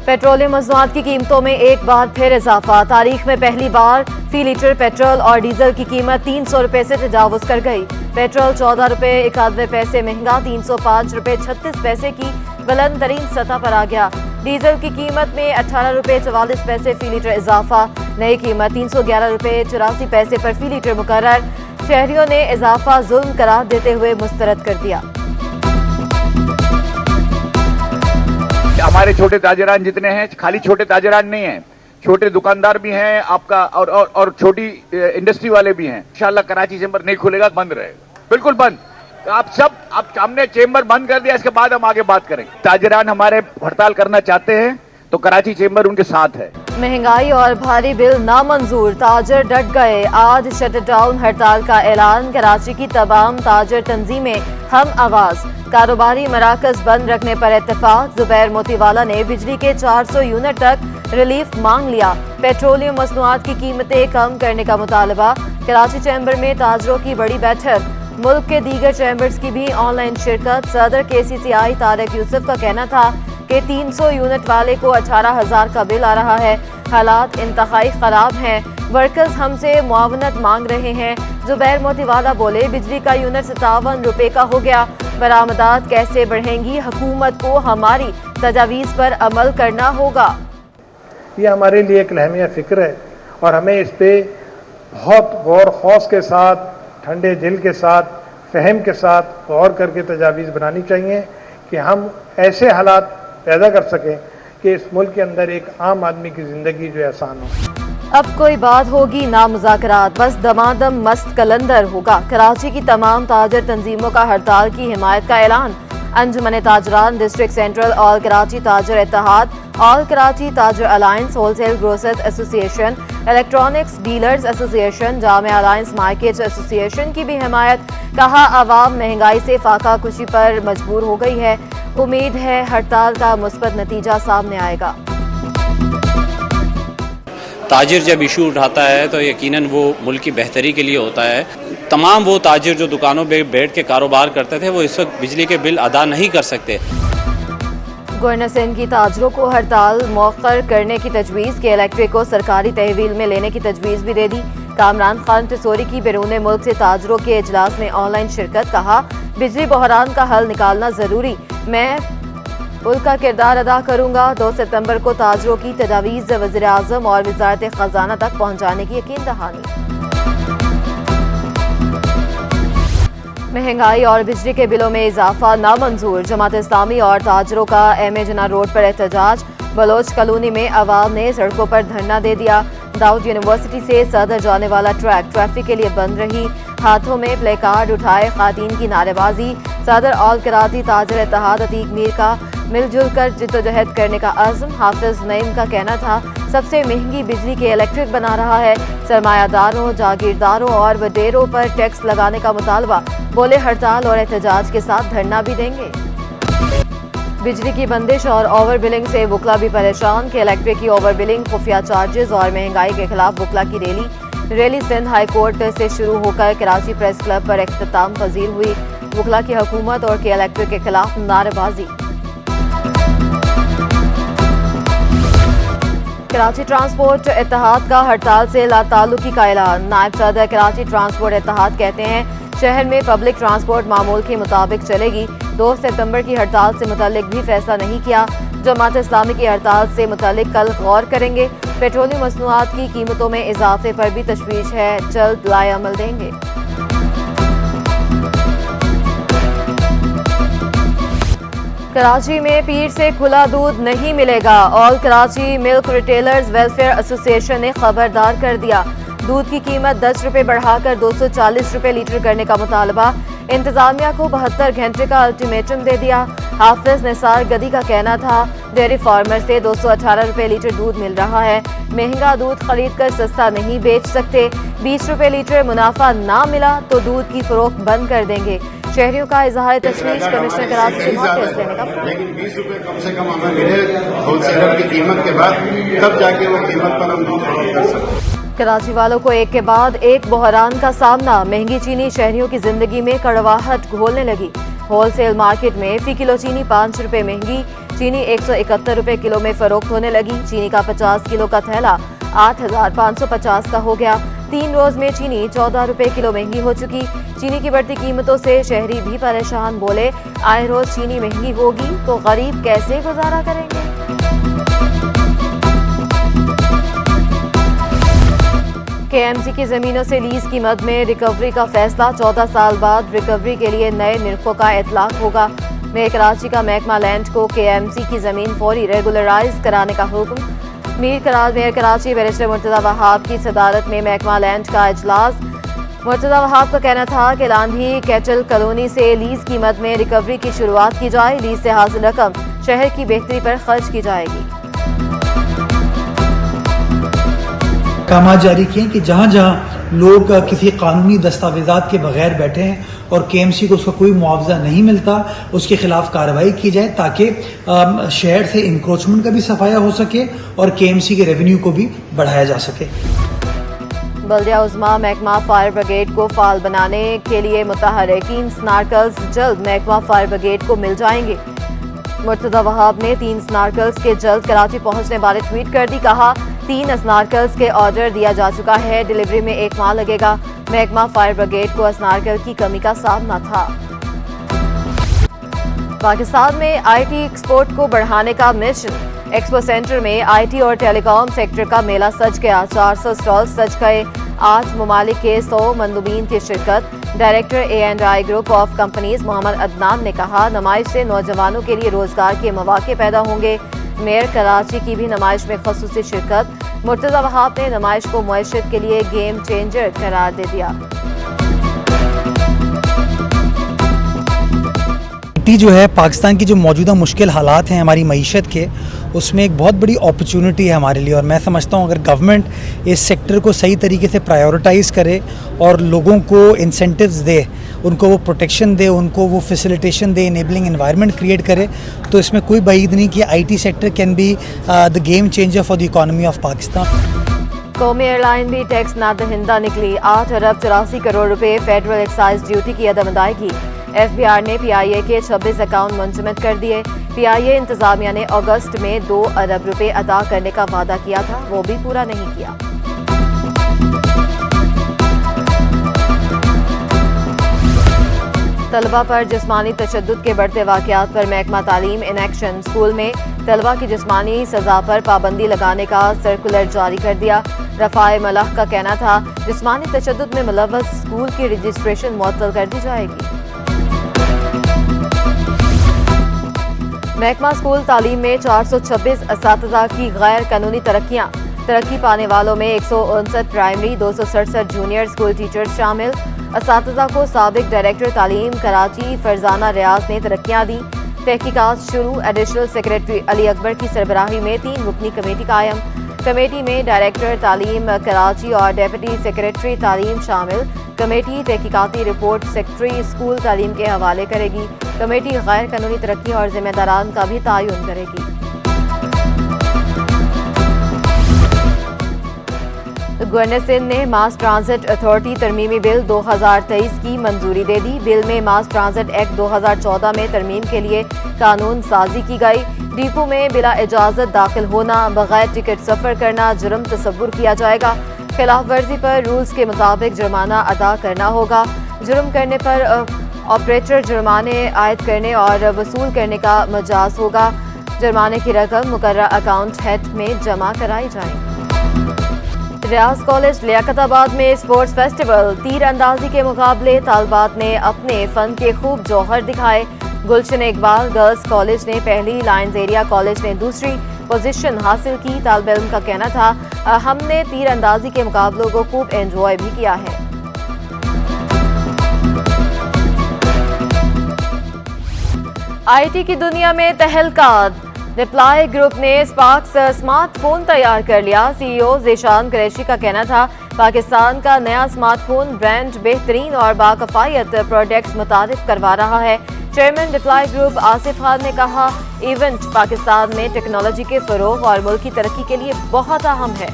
Petroleum मसनूआत की कीमतों में एक बार फिर इजाफा। तारीख में पहली बार फी लीटर पेट्रोल और डीजल की कीमत 300 रुपए से तजावुज कर गई। पेट्रोल 14 रुपए 91 पैसे महंगा 305 रुपए 36 पैसे की बुलंद तरीन सतह पर आ गया। डीजल की कीमत में 18 रुपए 44 पैसे फी लीटर इजाफा। नई कीमत 311 रुपए 84 पैसे पर फी लीटर मुकर्रर। शहरियों ने इजाफा जुल्म करार देते हुए मुस्तरद कर दिया। हमारे छोटे ताजरान जितने हैं, खाली छोटे ताजरान नहीं हैं, छोटे दुकानदार भी हैं आपका और छोटी इंडस्ट्री वाले भी हैं। इंशाल्लाह कराची चेंबर नहीं खुलेगा, बंद रहेगा, बिल्कुल बंद। आप हमने चेंबर बंद कर दिया, इसके बाद हम आगे बात करेंगे। ताजरान हमारे हड़ताल करना चाहते हैं तो कराची चेंबर उनके साथ है। महंगाई और भारी बिल नामंजूर, ताजर डट गए। आज शटडाउन हड़ताल का ऐलान। कराची की तमाम ताजर तंजीमें हम आवाज। कारोबारी मराकज बंद रखने पर इत्तेफाक। जुबैर मोतीवाला ने बिजली के 400 यूनिट तक रिलीफ मांग लिया। पेट्रोलियम मसनूआत की कीमतें कम करने का मुतालबा। कराची चैम्बर में ताजरों की बड़ी बैठक। मुल्क के दीगर चैम्बर्स की भी ऑनलाइन शिरकत। सदर KCCI तारिक यूसुफ का कहना था कि 300 यूनिट वाले को 18,000 का बिल आ रहा है। हालात इंतहाई खराब हैं। वर्कर्स हमसे मुआवनत मांग रहे हैं। जुबैर मोतीवाला बोले, बिजली का यूनिट 57 रुपए का हो गया। बरामदात कैसे बढ़ेंगी? हुकूमत को हमारी तजावीज़ पर अमल करना होगा। ये हमारे लिए एक लहमिया फ़िक्र है और हमें इस पे बहुत गौर खौस के साथ, ठंडे दिल के साथ, फ़हम के साथ गौर करके तजावीज़ बनानी चाहिए कि हम ऐसे हालात पैदा कर सकें कि इस मुल्क के अंदर एक आम आदमी की ज़िंदगी जो आसान हो। अब कोई बात होगी ना मुज़ाकरात, बस दमादम मस्त कलंदर होगा। कराची की तमाम ताजर तंजीमों का हड़ताल की हिमायत का ऐलान। Anjuman Tajiran, district central, all Karachi Tajir Ittehad, all Karachi Tajir alliance, wholesale grocers association, electronics dealers association, Jamia alliance market association की भी हिमायत। कहा, आवाम महंगाई से फाका कुशी पर मजबूर हो गई है। उम्मीद है हड़ताल का मुस्बत नतीजा सामने आएगा। ताजिर जब इशू उठाता है तो यकीनन वो मुल्क की बेहतरी के लिए होता है। तमाम वो ताजिर जो दुकानों पे बैठ के कारोबार करते थे वो इस वक्त बिजली के बिल अदा नहीं कर सकते। गवर्नर सिंध की ताजरों को हड़ताल मौखर करने की तजवीज़ के इलेक्ट्रिक को सरकारी तहवील में लेने की तजवीज़ भी दे दी। कामरान खान टिसोरी की बैरून मुल्क से ताजरों के इजलास में ऑनलाइन शिरकत। कहा, बिजली बहरान का हल निकालना ज़रूरी, मैं पुल का किरदार अदा करूंगा। 2 सितंबर को ताजरों की तजावीज़ वज़ीर आज़म और वज़ारत ख़ज़ाना तक पहुंचाने की यकीन दहानी। महंगाई और बिजली के बिलों में इजाफा नामंजूर। जमात इस्लामी और ताजरों का एम जना रोड पर एहतजाज। बलोच कॉलोनी में अवाम ने सड़कों पर धरना दे दिया। दाऊद यूनिवर्सिटी से सदर जाने वाला ट्रैफिक के लिए बंद रही। हाथों में प्ले कार्ड उठाए खातीन की नारेबाजी। सदर ऑल कराची ताजर इत्तेहाद अतीक मीर का मिलजुल कर जिद्दोजहद करने का अज़्म। हाफिज नईम का कहना था, सबसे महंगी बिजली के इलेक्ट्रिक बना रहा है। सरमायादारों, जागीरदारों और वडेरों पर टैक्स लगाने का मुतालबा। बोले, हड़ताल और एहतजाज के साथ धरना भी देंगे। बिजली की बंदिश और ओवर बिलिंग से वकला भी परेशान के इलेक्ट्रिक की ओवर बिलिंग, खुफिया चार्जेस और महंगाई के खिलाफ वकला की रैली सिंध हाई कोर्ट से शुरू होकर कराची प्रेस क्लब पर इख्तिताम पजीर हुई। वकला की हुकूमत और के इलेक्ट्रिक के खिलाफ नारेबाजी। कराची ट्रांसपोर्ट इत्तेहाद का हड़ताल से लाताल्लुकी का ऐलान। नायब सदर कराची ट्रांसपोर्ट इत्तेहाद कहते हैं, शहर में पब्लिक ट्रांसपोर्ट मामूल के मुताबिक चलेगी। 2 सितंबर की हड़ताल से मुतालिक भी फैसला नहीं किया। जमात इस्लामी की हड़ताल से मुतालिक कल गौर करेंगे। पेट्रोलियम मसनूआत की कीमतों में इजाफे पर भी तशवीश है, जल्द लाए अमल देंगे। कराची में पीर से खुला दूध नहीं मिलेगा। All Karachi milk retailers welfare association ने खबरदार कर दिया। दूध की कीमत 10 रुपए बढ़ाकर 240 रुपए लीटर करने का मुतालबा। इंतजामिया को 72 घंटे का अल्टीमेटम दे दिया। हाफिज निसार गदी का कहना था, डेयरी फार्मर से 218 रुपए लीटर दूध मिल रहा है। महंगा दूध खरीद कर सस्ता नहीं बेच सकते। 20 रुपए लीटर मुनाफा ना मिला तो दूध की फरोख्त बंद कर देंगे। शहरियों का इजहार तशवीश। कमिश्नर कराची से नोटिस देने का, लेकिन 20 रुपए कम से कम हमें मिले होलसेलर की कीमत के बाद, तब जाके वो कीमत पर हम दूध फरोख्त कर सकते। कराची वालों को एक के बाद एक बहरान का सामना। महंगी चीनी शहरियों की जिंदगी में कड़वाहट घोलने लगी। होलसेल मार्केट में फी किलो चीनी 5 रुपए महंगी। चीनी 171 रुपए किलो में फरोख्त होने लगी। चीनी का 50 किलो का थैला 8,550 का हो गया। 3 रोज में चीनी 14 रुपए किलो महंगी हो चुकी। चीनी की बढ़ती कीमतों से शहरी भी परेशान, बोले आए रोज चीनी महंगी होगी तो गरीब कैसे गुजारा करेंगे। केएमसी की जमीनों से लीज की मद में रिकवरी का फैसला। 14 साल बाद रिकवरी के लिए नए निर्खों का इतलाक होगा। मेयर कराची का महकमा लैंड को केएमसी की जमीन फौरी रेगुलराइज कराने का हुक्म। मेयर कराची बैरिस्टर मुर्तजा वहाब की सदारत में महकमा लैंड का इजलास। मुर्तजा वहाब का कहना था कि लांधी कैटल कॉलोनी से लीज की मद में रिकवरी की शुरुआत की जाए। लीज से हासिल रकम शहर की बेहतरी पर खर्च की जाएगी। अहकाम जारी किए कि जहाँ जहाँ लोग किसी कानूनी दस्तावेजात के बगैर बैठे हैं और केएमसी को उसका कोई मुआवजा नहीं मिलता, उसके खिलाफ कार्रवाई की जाए ताकि शहर से इंक्रोचमेंट का भी सफाया हो सके और केएमसी के रेवेन्यू को भी बढ़ाया जा सके। बल्दिया उज़्मा महकमा फायर ब्रिगेड को फाल बनाने के लिए मुतहर्रिकीन स्नार्कल्स जल्द महकमा फायर ब्रिगेड को मिल जाएंगे। मुर्तजा वहाब ने 3 स्नार्कल्स के जल्द कराची पहुंचने बारे ट्वीट कर दी। कहा 3 स्नार्कल्स के ऑर्डर दिया जा चुका है, डिलीवरी में 1 माह लगेगा। महकमा फायर ब्रिगेड को स्नार्कल की कमी का सामना था। पाकिस्तान में आईटी एक्सपोर्ट को बढ़ाने का मिशन। एक्सपो सेंटर में आईटी और टेलीकॉम सेक्टर का मेला सज गया। 400 स्टॉल सज गए। 8 ममालिक के 100 मंदुबीन की शिरकत। Director A&I group of companies Mohammad Adnan ने कहा नुमाइश से नौजवानों के लिए रोजगार के मौके पैदा होंगे। मेयर कराची की भी नुमाइश में खसूसी शिरकत। मुर्तजा वहाब ने नुमाइश को मुआशरत के लिए गेम चेंजर करार दे दिया। जो है पाकिस्तान की जो मौजूदा मुश्किल हालात हैं हमारी मईशत के, उसमें एक बहुत बड़ी अपॉर्चुनिटी है हमारे लिए। और मैं समझता हूँ अगर गवर्नमेंट इस सेक्टर को सही तरीके से प्रायोरिटाइज़ करे और लोगों को इंसेंटिव्स दे, उनको वो प्रोटेक्शन दे, उनको वो फैसिलिटेशन दे, इनेबलिंग एनवायरनमेंट क्रिएट करे, तो इसमें कोई बात नहीं कि IT sector can be the game changer for the economy of Pakistan. कौमी एयरलाइन भी टैक्स ना दहिंदा निकली। 8 अरब 84 करोड़ रुपए फेडरल एक्साइज ड्यूटी की अदम अदायगी। FBI ने PIA के 26 अकाउंट मुंजमद कर दिए। PIA इंतजामिया ने अगस्त में 2 अरब रुपए अदा करने का वादा किया था, वो भी पूरा नहीं किया। तलबा पर जिस्मानी तशद्दुद के बढ़ते वाक़यात पर महकमा तालीम इन एक्शन। स्कूल में तलबा की जिस्मानी सज़ा पर पाबंदी लगाने का सर्कुलर जारी कर दिया। रफ़ाए मलाह का कहना था जिस्मानी तशद्दुद में मुलव्वस स्कूल की रजिस्ट्रेशन मुअत्तल कर दी जाएगी। महकमा स्कूल तालीम में 426 असातिज़ा की गैर कानूनी तरक्की पाने वालों में 159 प्राइमरी, 267 जूनियर स्कूल टीचर्स शामिल। असातिज़ा को साबिक डायरेक्टर तालीम कराची फरजाना रियाज ने तरक्कियाँ दी। तहकीकात शुरू। एडिशनल सेक्रेटरी अली अकबर की सरबराही में 3 रुकनी कमेटी कायम। कमेटी में डायरेक्टर तालीम कराची और डेप्यूटी सेक्रेटरी तालीम शामिल। कमेटी तहकीकाती रिपोर्ट सेक्रेटरी स्कूल तालीम के हवाले करेगी। कमेटी गैर कानूनी तरक्की और जिम्मेदारान का भी तयन करेगी। गवर्नर सिंध ने मास ट्रांजिट अथॉरिटी तरमीमी बिल 2023 की मंजूरी दे दी। बिल में मास ट्रांजिट एक्ट 2014 में तरमीम के लिए कानून साजी की गई। डिपो में बिला इजाजत दाखिल होना, बगैर टिकट सफर करना जुर्म तस्वुर किया जाएगा। खिलाफ वर्जी पर रूल्स के मुताबिक जुर्माना अदा करना होगा। जुर्म करने पर ऑपरेटर जुर्माने आयद करने और वसूल करने का मजाज होगा। जुर्माने की रकम मुकर्रर अकाउंट हेड में जमा कराई जाएगी। रियाज कॉलेज लियाकताबाद में स्पोर्ट्स फेस्टिवल। तीर अंदाजी के मुकाबले तालबात ने अपने फन के खूब जौहर दिखाए। गुलशन इकबाल गर्ल्स कॉलेज ने पहली, लायंस एरिया कॉलेज ने दूसरी पोजीशन हासिल की। तालिब इल्म का कहना था हमने तीर अंदाजी के मुकाबलों को खूब एंजॉय भी किया है। आईटी की दुनिया में तहलका। रिप्लाई ग्रुप ने स्पार्क्स स्मार्टफोन तैयार कर लिया। CEO ज़ीशान कुरैशी का कहना था पाकिस्तान का नया स्मार्टफोन ब्रांड बेहतरीन और बाकफायत प्रोडक्ट्स मुतारिफ करवा रहा है। Chairman reply group Asif Khan ने कहा इवेंट पाकिस्तान में टेक्नोलॉजी के फरोग और मुल्क की तरक्की के लिए बहुत अहम है।